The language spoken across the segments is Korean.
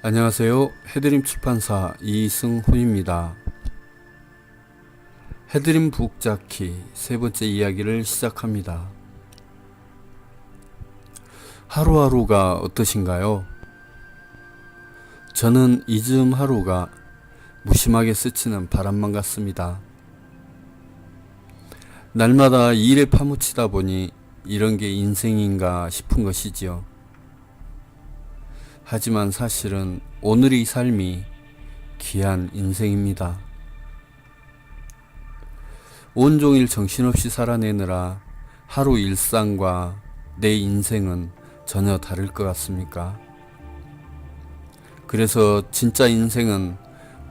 안녕하세요. 해드림 출판사 이승훈입니다. 해드림 북잡기 세 번째 이야기를 시작합니다. 하루하루가 어떠신가요? 저는 이즈음 하루가 무심하게 스치는 바람만 같습니다. 날마다 일에 파묻히다 보니 이런 게 인생인가 싶은 것이지요. 하지만 사실은 오늘의 삶이 귀한 인생입니다. 온종일 정신없이 살아내느라 하루 일상과 내 인생은 전혀 다를 것 같습니까? 그래서 진짜 인생은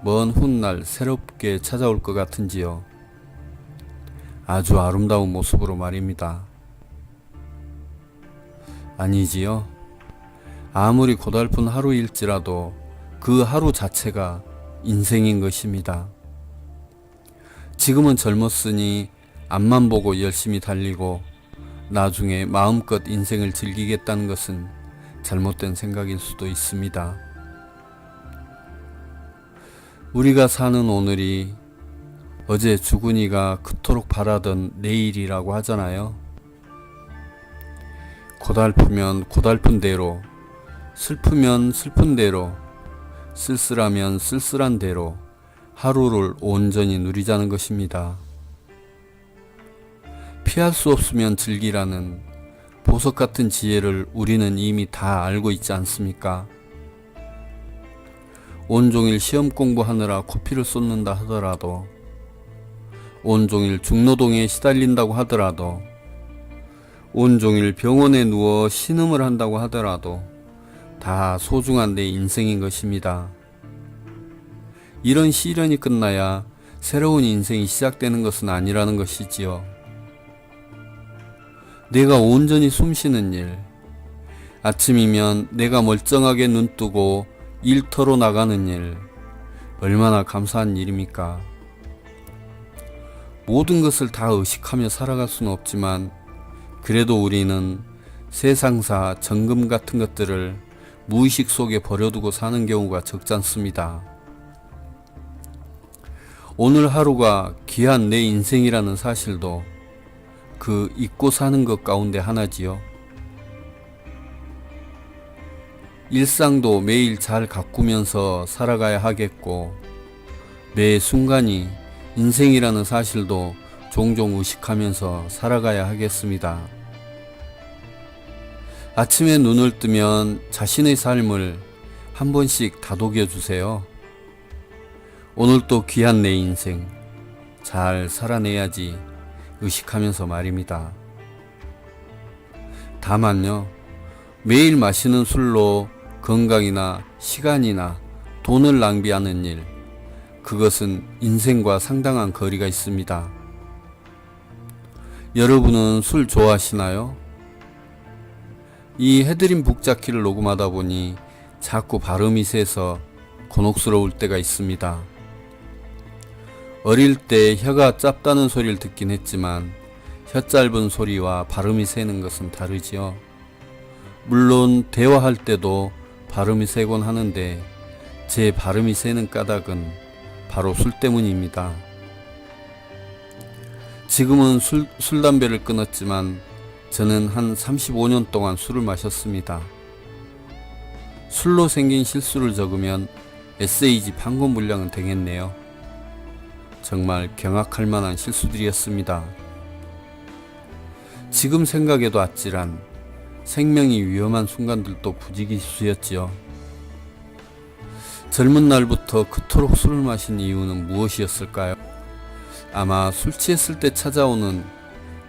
먼 훗날 새롭게 찾아올 것 같은지요. 아주 아름다운 모습으로 말입니다. 아니지요. 아무리 고달픈 하루일지라도 그 하루 자체가 인생인 것입니다. 지금은 젊었으니 앞만 보고 열심히 달리고 나중에 마음껏 인생을 즐기겠다는 것은 잘못된 생각일 수도 있습니다. 우리가 사는 오늘이 어제 주근이가 그토록 바라던 내일이라고 하잖아요. 고달프면 고달픈 대로, 슬프면 슬픈 대로, 쓸쓸하면 쓸쓸한 대로 하루를 온전히 누리자는 것입니다. 피할 수 없으면 즐기라는 보석 같은 지혜를 우리는 이미 다 알고 있지 않습니까? 온종일 시험 공부하느라 코피를 쏟는다 하더라도, 온종일 중노동에 시달린다고 하더라도, 온종일 병원에 누워 신음을 한다고 하더라도 다 소중한 내 인생인 것입니다. 이런 시련이 끝나야 새로운 인생이 시작되는 것은 아니라는 것이지요. 내가 온전히 숨쉬는 일, 아침이면 내가 멀쩡하게 눈뜨고 일터로 나가는 일, 얼마나 감사한 일입니까? 모든 것을 다 의식하며 살아갈 수는 없지만 그래도 우리는 세상사 정금 같은 것들을 무의식 속에 버려두고 사는 경우가 적지 않습니다. 오늘 하루가 귀한 내 인생이라는 사실도 그 잊고 사는 것 가운데 하나지요. 일상도 매일 잘 가꾸면서 살아가야 하겠고, 매 순간이 인생이라는 사실도 종종 의식하면서 살아가야 하겠습니다. 아침에 눈을 뜨면 자신의 삶을 한 번씩 다독여 주세요. 오늘도 귀한 내 인생 잘 살아내야지 의식하면서 말입니다. 다만요, 매일 마시는 술로 건강이나 시간이나 돈을 낭비하는 일, 그것은 인생과 상당한 거리가 있습니다. 여러분은 술 좋아하시나요? 이 해드림 북잡기를 녹음하다 보니 자꾸 발음이 새서 곤혹스러울 때가 있습니다. 어릴 때 혀가 짧다는 소리를 듣긴 했지만 혀 짧은 소리와 발음이 새는 것은 다르지요. 물론 대화할 때도 발음이 새곤 하는데 제 발음이 새는 까닭은 바로 술 때문입니다. 지금은 술 담배를 끊었지만 저는 한 35년 동안 술을 마셨습니다. 술로 생긴 실수를 적으면 에세이집 한 권 분량은 되겠네요. 정말 경악할 만한 실수들이었습니다. 지금 생각해도 아찔한 생명이 위험한 순간들도 부지기수였지요. 젊은 날부터 그토록 술을 마신 이유는 무엇이었을까요? 아마 술 취했을 때 찾아오는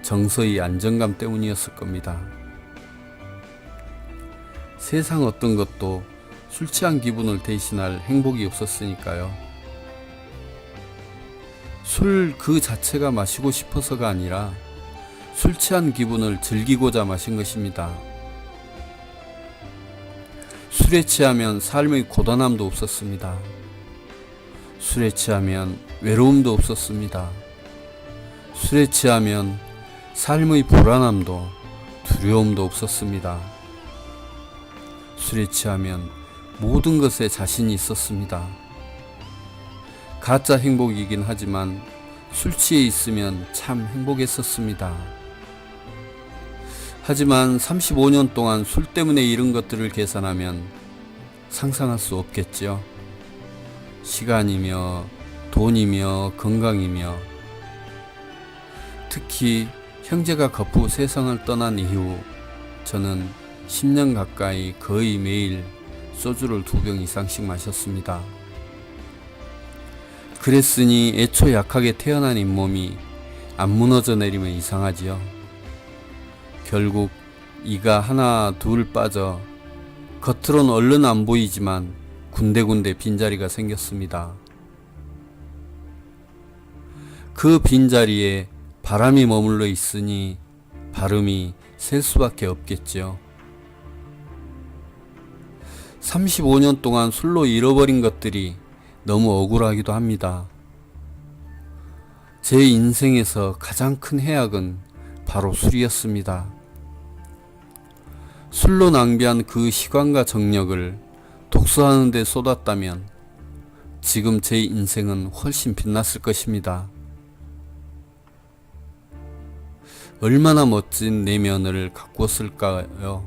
정서의 안정감 때문이었을 겁니다. 세상 어떤 것도 술 취한 기분을 대신할 행복이 없었으니까요. 술 그 자체가 마시고 싶어서가 아니라 술 취한 기분을 즐기고자 마신 것입니다. 술에 취하면 삶의 고단함도 없었습니다. 술에 취하면 외로움도 없었습니다. 술에 취하면 삶의 불안함도 두려움도 없었습니다. 술에 취하면 모든 것에 자신이 있었습니다. 가짜 행복이긴 하지만 술 취해 있으면 참 행복했었습니다. 하지만 35년 동안 술 때문에 잃은 것들을 계산하면 상상할 수 없겠죠. 시간이며 돈이며 건강이며, 특히 형제가 거푸 세상을 떠난 이후 저는 10년 가까이 거의 매일 소주를 2병 이상씩 마셨습니다. 그랬으니 애초 약하게 태어난 잇몸이 안 무너져 내리면 이상하지요. 결국 이가 하나 둘 빠져 겉으론 얼른 안 보이지만 군데군데 빈자리가 생겼습니다. 그 빈자리에 바람이 머물러 있으니 발음이 셀 수밖에 없겠죠. 35년 동안 술로 잃어버린 것들이 너무 억울하기도 합니다. 제 인생에서 가장 큰 해악은 바로 술이었습니다. 술로 낭비한 그 시간과 정력을 독서하는 데 쏟았다면 지금 제 인생은 훨씬 빛났을 것입니다. 얼마나 멋진 내면을 가꾸었을까요?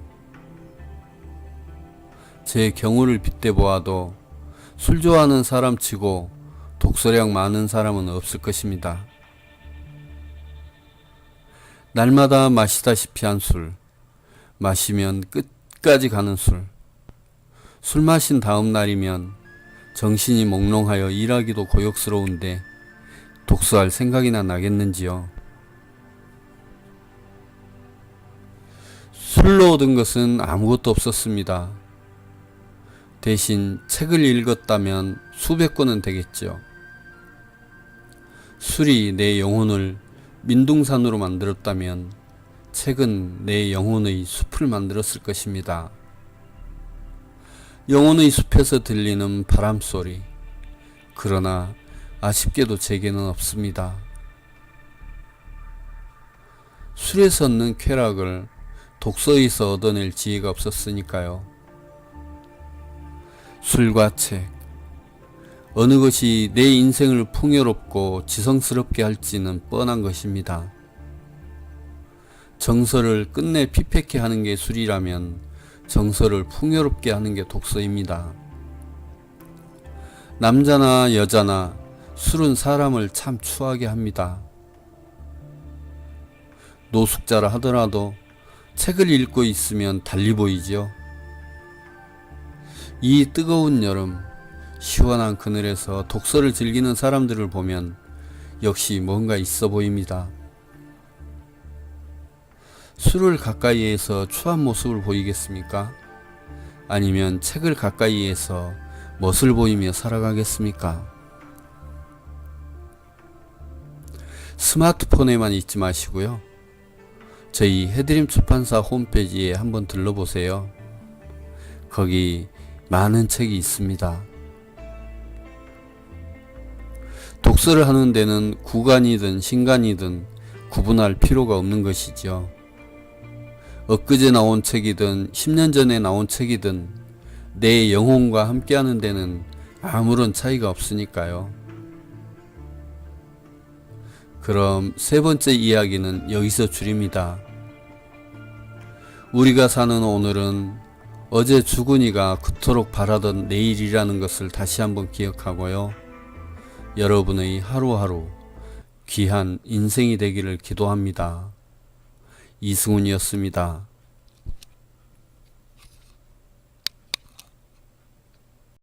제 경우를 빗대 보아도 술 좋아하는 사람 치고 독서량 많은 사람은 없을 것입니다. 날마다 마시다시피 한 술, 마시면 끝까지 가는 술, 술 마신 다음 날이면 정신이 몽롱하여 일하기도 고역스러운데 독서할 생각이나 나겠는지요. 술로 얻은 것은 아무것도 없었습니다. 대신 책을 읽었다면 수백 권은 되겠죠. 술이 내 영혼을 민둥산으로 만들었다면 책은 내 영혼의 숲을 만들었을 것입니다. 영혼의 숲에서 들리는 바람소리, 그러나 아쉽게도 제게는 없습니다. 술에서 얻는 쾌락을 독서에서 얻어낼 지혜가 없었으니까요. 술과 책, 어느 것이 내 인생을 풍요롭고 지성스럽게 할지는 뻔한 것입니다. 정서를 끝내 피폐케 하는 게 술이라면 정서를 풍요롭게 하는 게 독서입니다. 남자나 여자나 술은 사람을 참 추하게 합니다. 노숙자라 하더라도 책을 읽고 있으면 달리 보이지요. 이 뜨거운 여름, 시원한 그늘에서 독서를 즐기는 사람들을 보면 역시 뭔가 있어 보입니다. 술을 가까이에서 추한 모습을 보이겠습니까? 아니면 책을 가까이에서 멋을 보이며 살아가겠습니까? 스마트폰에만 있지 마시고요. 저희 해드림 출판사 홈페이지에 한번 들러보세요. 거기 많은 책이 있습니다. 독서를 하는 데는 구간이든 신간이든 구분할 필요가 없는 것이죠. 엊그제 나온 책이든 10년 전에 나온 책이든 내 영혼과 함께하는 데는 아무런 차이가 없으니까요. 그럼 세 번째 이야기는 여기서 줄입니다. 우리가 사는 오늘은 어제 죽은 이가 그토록 바라던 내일이라는 것을 다시 한번 기억하고요. 여러분의 하루하루 귀한 인생이 되기를 기도합니다. 이승훈이었습니다.